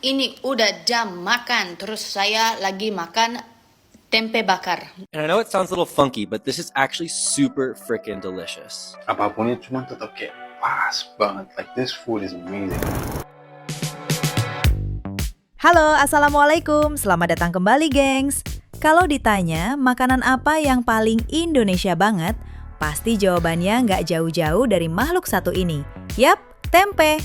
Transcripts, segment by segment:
Ini udah jam makan, terus saya lagi makan tempe bakar. And I know it sounds a little funky, but this is actually super freaking delicious. Apapun itu cuma tetap kayak pas banget. Like this food is amazing. Halo, Assalamualaikum. Selamat datang kembali, gengs. Kalau ditanya makanan apa yang paling Indonesia banget, pasti jawabannya nggak jauh-jauh dari makhluk satu ini. Yap, tempe.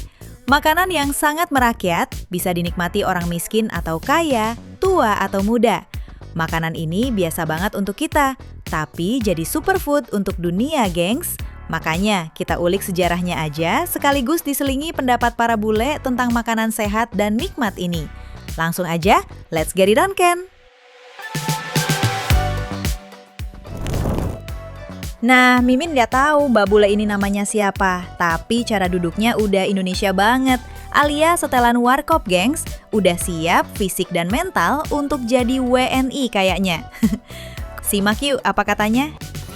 Makanan yang sangat merakyat, bisa dinikmati orang miskin atau kaya, tua atau muda. Makanan ini biasa banget untuk kita, tapi jadi superfood untuk dunia, gengs. Makanya kita ulik sejarahnya aja, sekaligus diselingi pendapat para bule tentang makanan sehat dan nikmat ini. Langsung aja, let's get it on, Ken! Nah, Mimin nggak tahu Mbak Bule ini namanya siapa, tapi cara duduknya udah Indonesia banget, alias setelan warkop, gengs. Udah siap fisik dan mental untuk jadi WNI kayaknya. Simak yuk apa katanya.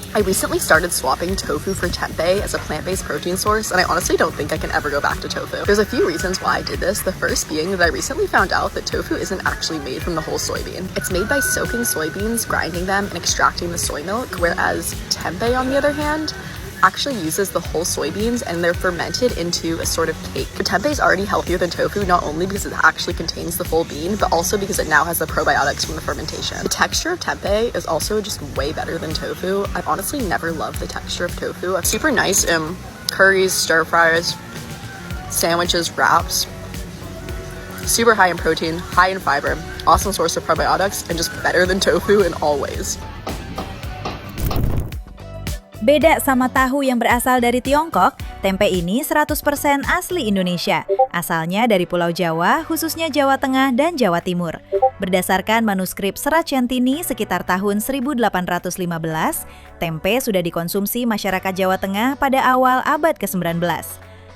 I recently started swapping tofu for tempeh as a plant-based protein source, and I honestly don't think I can ever go back to tofu. There's a few reasons why I did this, the first being that I recently found out that tofu isn't actually made from the whole soybean. It's made by soaking soybeans, grinding them, and extracting the soy milk, whereas tempeh, on the other hand, actually uses the whole soybeans and they're fermented into a sort of cake. Tempeh is already healthier than tofu, not only because it actually contains the full bean, but also because it now has the probiotics from the fermentation. The texture of tempeh is also just way better than tofu. I've honestly never loved the texture of tofu. It's super nice in curries, stir fries, sandwiches, wraps. Super high in protein, high in fiber, awesome source of probiotics, and just better than tofu in all ways. Beda sama tahu yang berasal dari Tiongkok, tempe ini 100% asli Indonesia. Asalnya dari Pulau Jawa, khususnya Jawa Tengah dan Jawa Timur. Berdasarkan manuskrip Serat Centini sekitar tahun 1815, tempe sudah dikonsumsi masyarakat Jawa Tengah pada awal abad ke-19.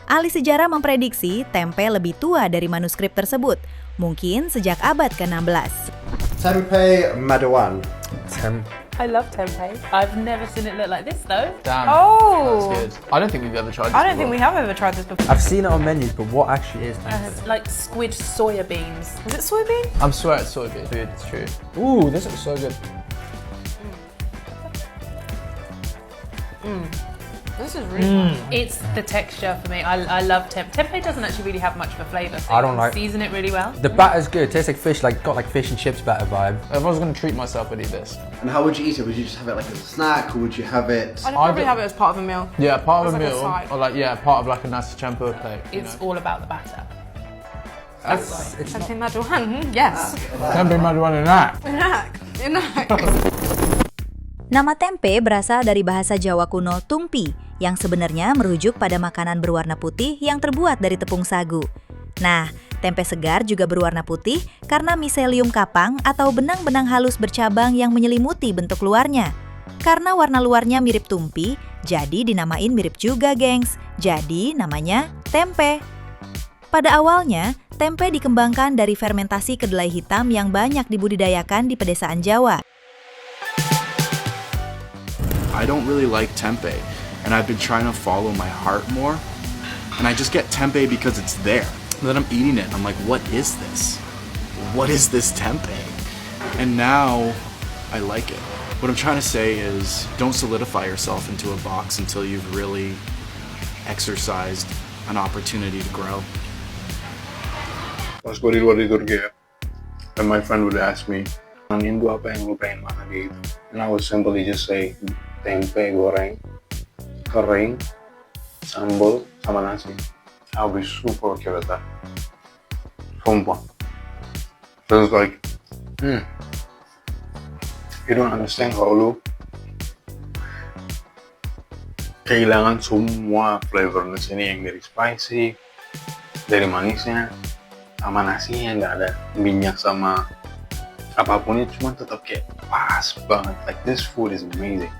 Ahli sejarah memprediksi tempe lebih tua dari manuskrip tersebut, mungkin sejak abad ke-16. Tempe Madawan. I love tempeh. I've never seen it look like this though. Damn. Oh. That's good. I don't think we've ever tried this I don't think before. we have ever tried this before. I've seen it on menus, but what actually is tempeh? Like squid soya beans. Is it soybean? I'm swear it's soybean. Dude, it's true. Ooh, this looks so good. This is really nice. It's the texture for me. I love tempeh. Tempeh doesn't actually really have much of a flavour. So I don't you can like- season it really well. The batter's good. It tastes like fish, got like fish and chips batter vibe. If I was gonna treat myself, I'd eat this. And how would you eat it? Would you just have it like as a snack, or would you have it? I'd probably do- have it as part of a meal. Yeah, part of As a like a meal, side. or part of like a nasi campur plate. It's all about the batter. It's Tempeh Madawan. Yes. Tempeh Madawan enak. Enak. Nama tempe berasal dari bahasa Jawa kuno tumpi, yang sebenarnya merujuk pada makanan berwarna putih yang terbuat dari tepung sagu. Nah, tempe segar juga berwarna putih karena miselium kapang atau benang-benang halus bercabang yang menyelimuti bentuk luarnya. Karena warna luarnya mirip tumpi, jadi dinamain mirip juga, gengs. Jadi namanya tempe. Pada awalnya, tempe dikembangkan dari fermentasi kedelai hitam yang banyak dibudidayakan di pedesaan Jawa. I don't really like tempeh, and I've been trying to follow my heart more. And I just get tempeh because it's there. And then I'm eating it. I'm like, what is this? What is this tempeh? And now I like it. What I'm trying to say is don't solidify yourself into a box until you've really exercised an opportunity to grow. Pas gue di luar di Turki ya, and my friend would ask me, Indo apa yang lu pengen makan gitu? And I would simply just say, tempe goreng, kering, sambal, sama nasi. I'll be super okay with that. Sumpah. So it's like, you don't understand kalau lu kehilangan semua flavorness ini yang dari spicy, dari manisnya, sama nasinya nggak ada minyak sama apapun, itu cuma tetap kayak pas banget. Like this food is amazing.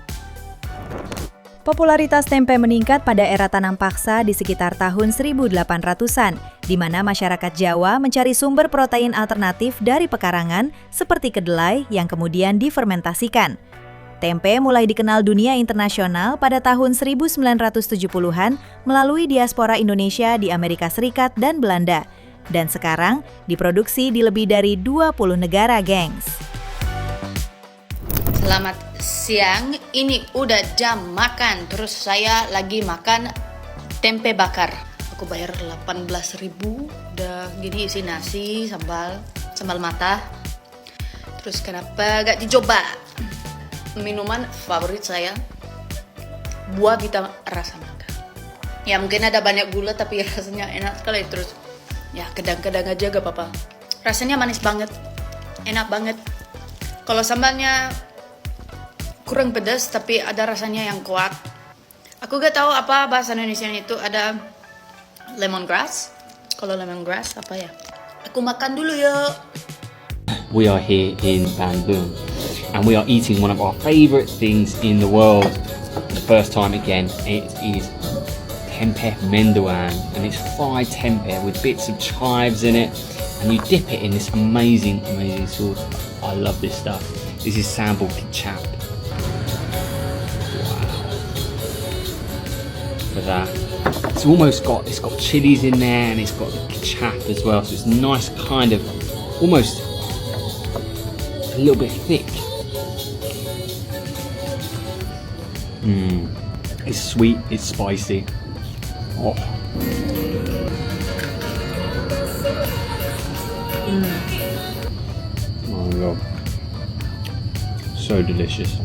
Popularitas tempe meningkat pada era tanam paksa di sekitar tahun 1800-an, di mana masyarakat Jawa mencari sumber protein alternatif dari pekarangan seperti kedelai yang kemudian difermentasikan. Tempe mulai dikenal dunia internasional pada tahun 1970-an melalui diaspora Indonesia di Amerika Serikat dan Belanda. Dan sekarang diproduksi di lebih dari 20 negara, gengs. Selamat siang, ini udah jam makan. Terus saya lagi makan tempe bakar. Aku bayar 18.000, udah gini isi nasi, sambal mata. Terus kenapa gak dicoba? Minuman favorit saya, buah vita rasa mangga. Ya mungkin ada banyak gula tapi rasanya enak sekali. Terus ya kedang-kedang aja gak apa-apa. Rasanya manis banget, enak banget. Kalau sambalnya kurang pedas tapi ada rasanya yang kuat. Aku gak tahu apa bahasa Indonesia itu, ada lemongrass. Kalau lemongrass apa ya? Aku makan dulu yuk. We are here in Bandung and we are eating one of our favourite things in the world. The first time again, it is tempe mendoan, and it's fried tempe with bits of chives in it, and you dip it in this amazing sauce. I love this stuff. This is sambal kecap. For that, it's got chilies in there, and it's got the kecap as well, so it's nice, kind of almost a little bit thick. It's sweet, it's spicy. Oh. Oh my god. So delicious.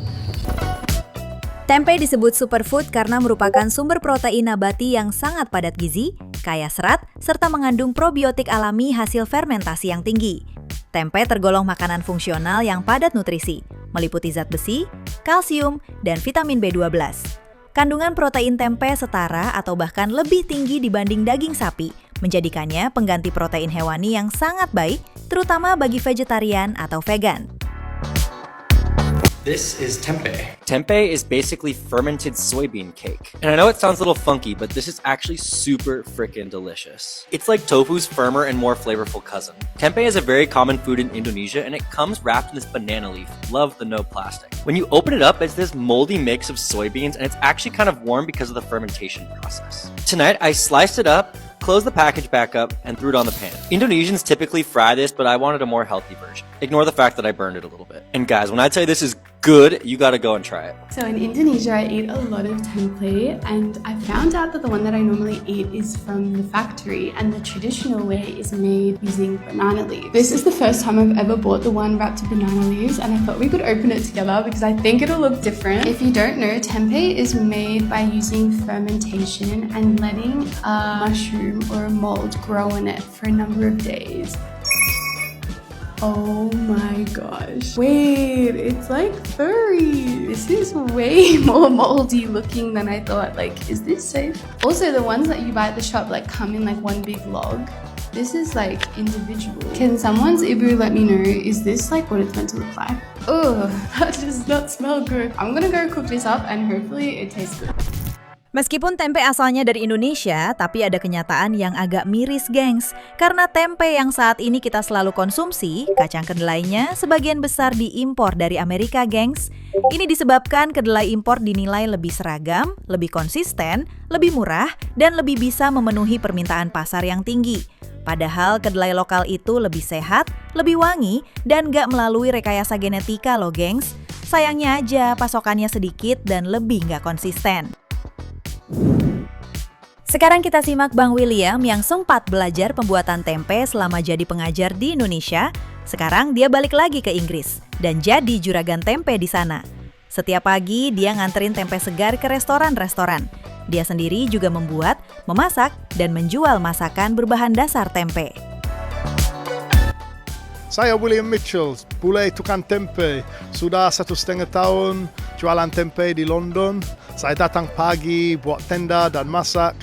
Tempe disebut superfood karena merupakan sumber protein nabati yang sangat padat gizi, kaya serat, serta mengandung probiotik alami hasil fermentasi yang tinggi. Tempe tergolong makanan fungsional yang padat nutrisi, meliputi zat besi, kalsium, dan vitamin B12. Kandungan protein tempe setara atau bahkan lebih tinggi dibanding daging sapi, menjadikannya pengganti protein hewani yang sangat baik, terutama bagi vegetarian atau vegan. This is tempeh. Tempeh is basically fermented soybean cake. And I know it sounds a little funky, but this is actually super frickin' delicious. It's like tofu's firmer and more flavorful cousin. Tempeh is a very common food in Indonesia, and it comes wrapped in this banana leaf. Love the no plastic. When you open it up, it's this moldy mix of soybeans, and it's actually kind of warm because of the fermentation process. Tonight, I sliced it up, closed the package back up, and threw it on the pan. Indonesians typically fry this, but I wanted a more healthy version. Ignore the fact that I burned it a little bit. And guys, when I tell you this is good, you gotta go and try it. So in Indonesia, I eat a lot of tempeh, and I found out that the one that I normally eat is from the factory, and the traditional way is made using banana leaves. This is the first time I've ever bought the one wrapped in banana leaves, and I thought we could open it together because I think it'll look different. If you don't know, tempeh is made by using fermentation and letting a mushroom or a mold grow in it for a number of days. Oh my gosh. Wait, it's like furry. This is way more moldy looking than I thought. Like, is this safe? Also, the ones that you buy at the shop like come in like one big log. This is like individual. Can someone's Ibu let me know, is this like what it's meant to look like? Oh, that does not smell good. I'm gonna go cook this up and hopefully it tastes good. Meskipun tempe asalnya dari Indonesia, tapi ada kenyataan yang agak miris, gengs. Karena tempe yang saat ini kita selalu konsumsi, kacang kedelainya sebagian besar diimpor dari Amerika, gengs. Ini disebabkan kedelai impor dinilai lebih seragam, lebih konsisten, lebih murah, dan lebih bisa memenuhi permintaan pasar yang tinggi. Padahal kedelai lokal itu lebih sehat, lebih wangi, dan gak melalui rekayasa genetika loh, gengs. Sayangnya aja pasokannya sedikit dan lebih gak konsisten. Sekarang kita simak Bang William yang sempat belajar pembuatan tempe selama jadi pengajar di Indonesia. Sekarang dia balik lagi ke Inggris dan jadi juragan tempe di sana. Setiap pagi dia nganterin tempe segar ke restoran-restoran. Dia sendiri juga membuat, memasak, dan menjual masakan berbahan dasar tempe. Saya William Mitchell, bule tukang tempe. Sudah 1,5 tahun jualan tempe di London. Saya datang pagi, buat tenda dan masak.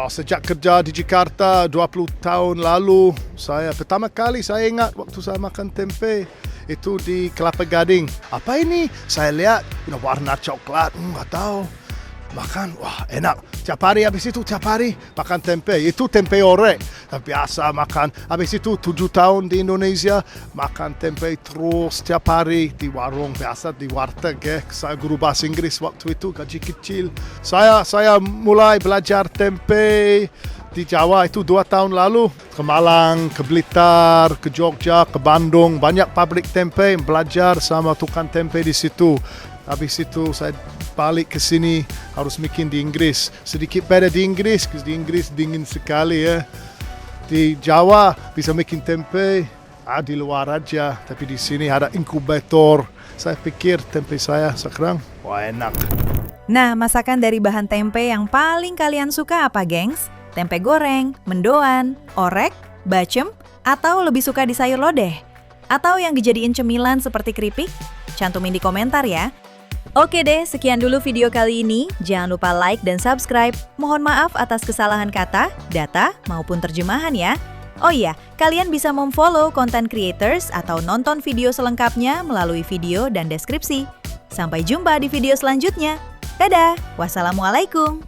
Sejak kerja di Jakarta 20 tahun lalu, pertama kali saya ingat waktu saya makan tempe itu di Kelapa Gading. Apa ini? Saya lihat warna coklat, nggak tahu. Makan, wah enak. Tiap hari habis itu, tiap hari makan tempe. Itu tempe orek. Biasa makan. Habis itu 7 tahun di Indonesia, makan tempe terus tiap hari di warung. Biasa di warteg ya. Saya guru bahasa Inggris waktu itu, gaji kecil. Saya mulai belajar tempe di Jawa itu 2 tahun lalu. Ke Malang, ke Blitar, ke Jogja, ke Bandung. Banyak pabrik tempe, belajar sama tukang tempe di situ. Habis itu saya balik ke sini, harus bikin di Inggris. Sedikit beda di Inggris, karena di Inggris dingin sekali ya. Di Jawa bisa bikin tempe, di luar aja. Tapi di sini ada inkubator. Saya pikir tempe saya sekarang, wah enak. Nah, masakan dari bahan tempe yang paling kalian suka apa, gengs? Tempe goreng, mendoan, orek, bacem, atau lebih suka di sayur lodeh? Atau yang dijadiin cemilan seperti keripik? Cantumin di komentar ya. Oke deh, sekian dulu video kali ini. Jangan lupa like dan subscribe. Mohon maaf atas kesalahan kata, data, maupun terjemahan ya. Oh iya, kalian bisa memfollow content creators atau nonton video selengkapnya melalui video dan deskripsi. Sampai jumpa di video selanjutnya. Dadah, wassalamualaikum.